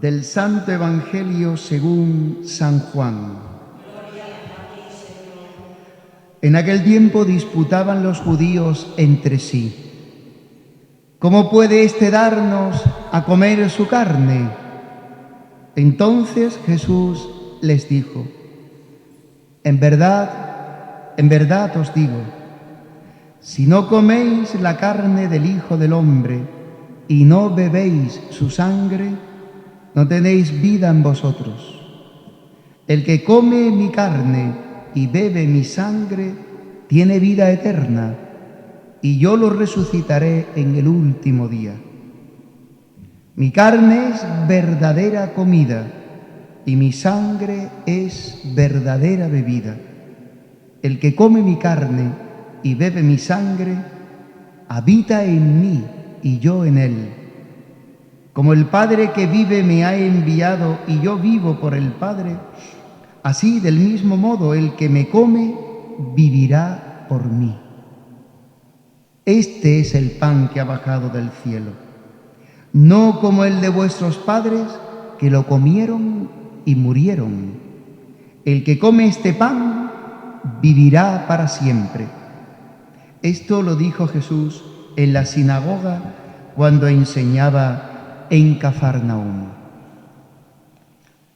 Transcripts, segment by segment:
Del Santo Evangelio según San Juan. En aquel tiempo disputaban los judíos entre sí: ¿cómo puede éste darnos a comer su carne? Entonces Jesús les dijo: en verdad os digo, si no coméis la carne del Hijo del Hombre y no bebéis su sangre, no tenéis vida en vosotros. El que come mi carne y bebe mi sangre tiene vida eterna, y yo lo resucitaré en el último día. Mi carne es verdadera comida y mi sangre es verdadera bebida. El que come mi carne y bebe mi sangre habita en mí y yo en él. Como el Padre que vive me ha enviado y yo vivo por el Padre, así del mismo modo el que me come vivirá por mí. Este es el pan que ha bajado del cielo, no como el de vuestros padres, que lo comieron y murieron. El que come este pan vivirá para siempre. Esto lo dijo Jesús en la sinagoga cuando enseñaba en Cafarnaúm.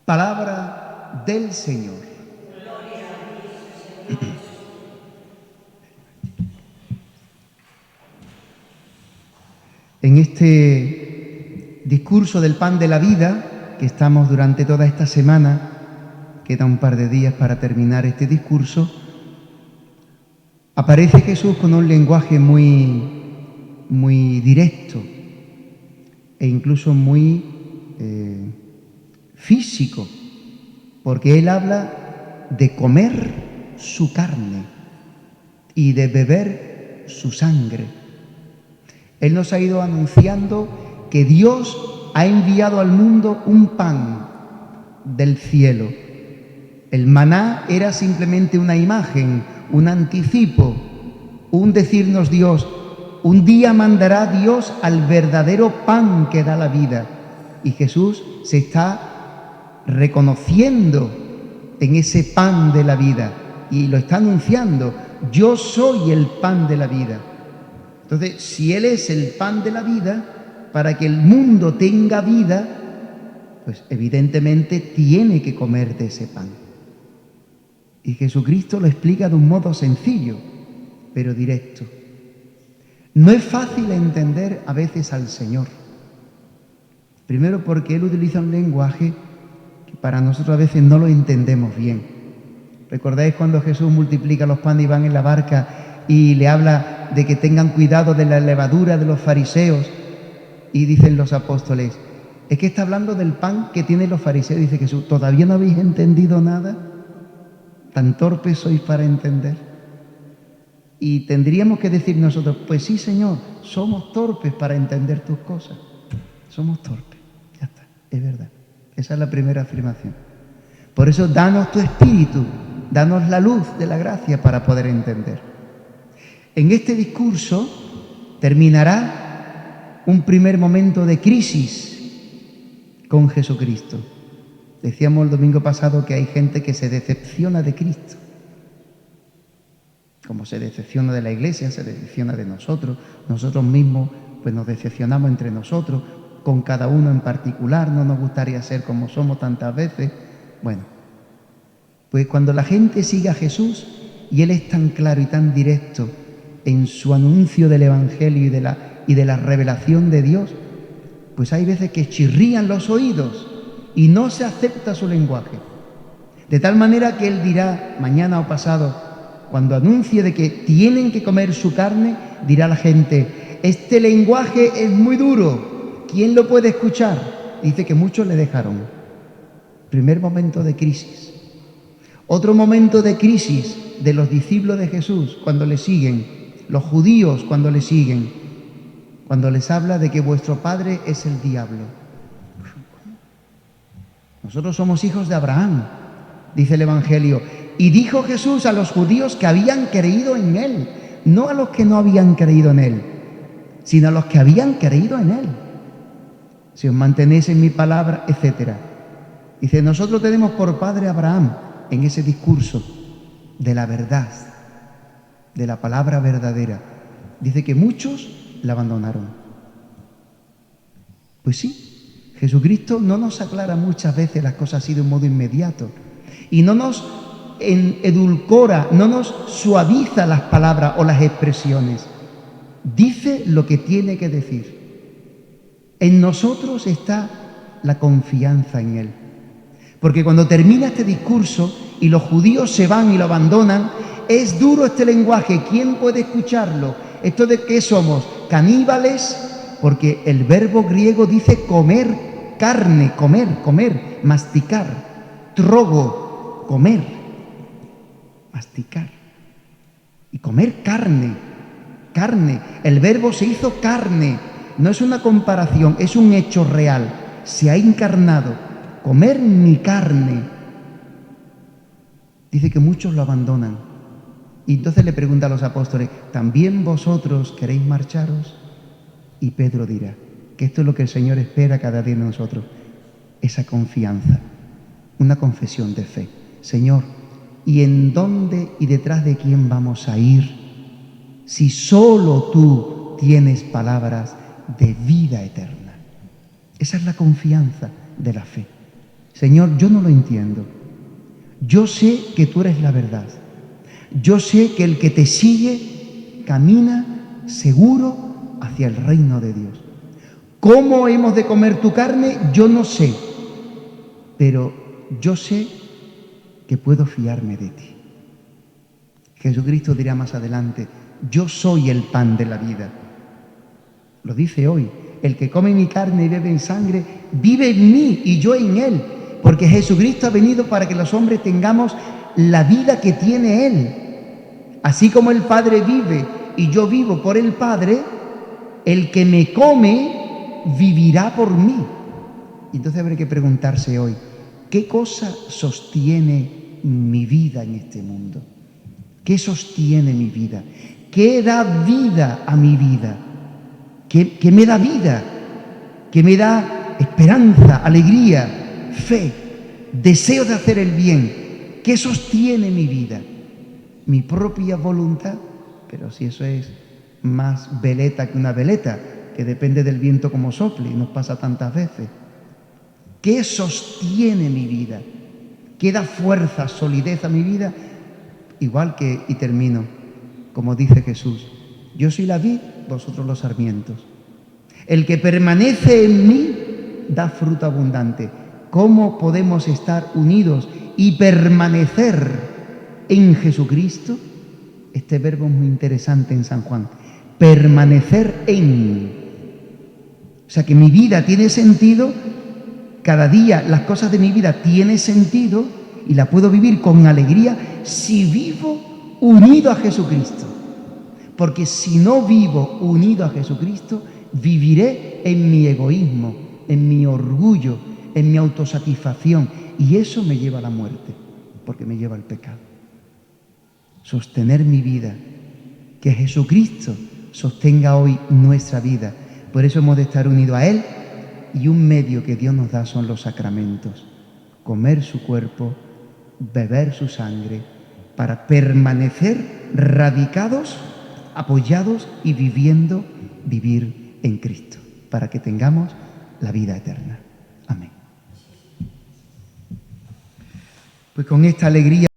Palabra del Señor. En este discurso del pan de la vida, que estamos durante toda esta semana, queda un par de días para terminar este discurso, aparece Jesús con un lenguaje muy directo e incluso muy físico, porque Él habla de comer su carne y de beber su sangre. Él nos ha ido anunciando que Dios ha enviado al mundo un pan del cielo. El maná era simplemente una imagen, un anticipo, un decirnos Dios: un día mandará Dios al verdadero pan que da la vida. Y Jesús se está reconociendo en ese pan de la vida y lo está anunciando: yo soy el pan de la vida. Entonces, si Él es el pan de la vida, para que el mundo tenga vida, pues evidentemente tiene que comer de ese pan. Y Jesucristo lo explica de un modo sencillo, pero directo. No es fácil entender a veces al Señor. Primero porque Él utiliza un lenguaje que para nosotros a veces no lo entendemos bien. ¿Recordáis cuando Jesús multiplica los panes y van en la barca y le habla de que tengan cuidado de la levadura de los fariseos? Y dicen los apóstoles: es que está hablando del pan que tienen los fariseos. Dice Jesús: ¿todavía no habéis entendido nada? ¿Tan torpes sois para entender? Y tendríamos que decir nosotros: pues sí, Señor, somos torpes para entender tus cosas. Somos torpes, ya está, es verdad. Esa es la primera afirmación. Por eso, danos tu espíritu, danos la luz de la gracia para poder entender. En este discurso terminará un primer momento de crisis con Jesucristo. Decíamos el domingo pasado que hay gente que se decepciona de Cristo. Como se decepciona de la Iglesia, se decepciona de nosotros. Nosotros mismos pues nos decepcionamos entre nosotros, con cada uno en particular. No nos gustaría ser como somos tantas veces. Bueno, pues cuando la gente sigue a Jesús y Él es tan claro y tan directo en su anuncio del Evangelio y de la revelación de Dios, pues hay veces que chirrían los oídos y no se acepta su lenguaje. De tal manera que Él dirá mañana o pasado, cuando anuncie de que tienen que comer su carne, dirá a la gente: este lenguaje es muy duro, ¿quién lo puede escuchar? Dice que muchos le dejaron. Primer momento de crisis. Otro momento de crisis de los discípulos de Jesús cuando le siguen, los judíos cuando le siguen, cuando les habla de que vuestro padre es el diablo. Nosotros somos hijos de Abraham, dice el Evangelio. Y dijo Jesús a los judíos que habían creído en Él, no a los que no habían creído en Él, sino a los que habían creído en Él. si os mantenéis en mi palabra, etc. Dice, nosotros tenemos por padre a Abraham en ese discurso de la verdad, de la palabra verdadera. Dice que muchos la abandonaron. Pues sí, Jesucristo no nos aclara muchas veces las cosas así de un modo inmediato y no nos edulcora, no nos suaviza las palabras o las expresiones. Dice lo que tiene que decir. En nosotros está la confianza en Él. Porque cuando termina este discurso y los judíos se van y lo abandonan, es duro este lenguaje. ¿Quién puede escucharlo? ¿Esto de qué somos? ¿Caníbales? Porque el verbo griego dice comer carne, comer, masticar. Trogo, comer, masticar. Y comer carne. El verbo se hizo carne. No es una comparación, es un hecho real. Se ha encarnado. Comer mi carne. Dice que muchos lo abandonan. Y entonces le pregunta a los apóstoles, ¿también vosotros queréis marcharos? Y Pedro dirá que esto es lo que el Señor espera cada día de nosotros. Esa confianza, una confesión de fe. Señor, ¿y en dónde y detrás de quién vamos a ir? Si solo tú tienes palabras de vida eterna. Esa es la confianza de la fe. Señor, yo no lo entiendo. Yo sé que tú eres la verdad. Yo sé que el que te sigue camina seguro hacia el reino de Dios. ¿Cómo hemos de comer tu carne? Yo no sé. Pero yo sé que puedo fiarme de ti. Jesucristo dirá más adelante, yo soy el pan de la vida. Lo dice hoy, el que come mi carne y bebe mi sangre, vive en mí y yo en él. Porque Jesucristo ha venido para que los hombres tengamos la vida que tiene Él. Así como el Padre vive y yo vivo por el Padre, el que me come vivirá por mí. Y entonces habrá que preguntarse hoy, ¿qué cosa sostiene mi vida en este mundo? ¿Qué sostiene mi vida? ¿Qué da vida a mi vida? ¿Qué me da vida? ¿Qué me da esperanza, alegría? Fe, deseo de hacer el bien. ¿Qué sostiene mi vida? Mi propia voluntad, pero si eso es más veleta que una veleta, que depende del viento como sople y nos pasa tantas veces. ¿Qué sostiene mi vida? ¿Qué da fuerza, solidez a mi vida? Igual que, y termino, como dice Jesús, yo soy la vid, vosotros los sarmientos. El que permanece en mí da fruto abundante. ¿Cómo podemos estar unidos y permanecer en Jesucristo? Este verbo es muy interesante en San Juan. Permanecer en. O sea que mi vida tiene sentido, cada día las cosas de mi vida tienen sentido y la puedo vivir con alegría si vivo unido a Jesucristo. Porque si no vivo unido a Jesucristo, viviré en mi egoísmo, en mi orgullo, en mi autosatisfacción, y eso me lleva a la muerte, porque me lleva al pecado. Sostener mi vida, que Jesucristo sostenga hoy nuestra vida. Por eso hemos de estar unidos a Él, y un medio que Dios nos da son los sacramentos. Comer su cuerpo, beber su sangre, para permanecer radicados, apoyados y vivir en Cristo, para que tengamos la vida eterna. Amén. Pues con esta alegría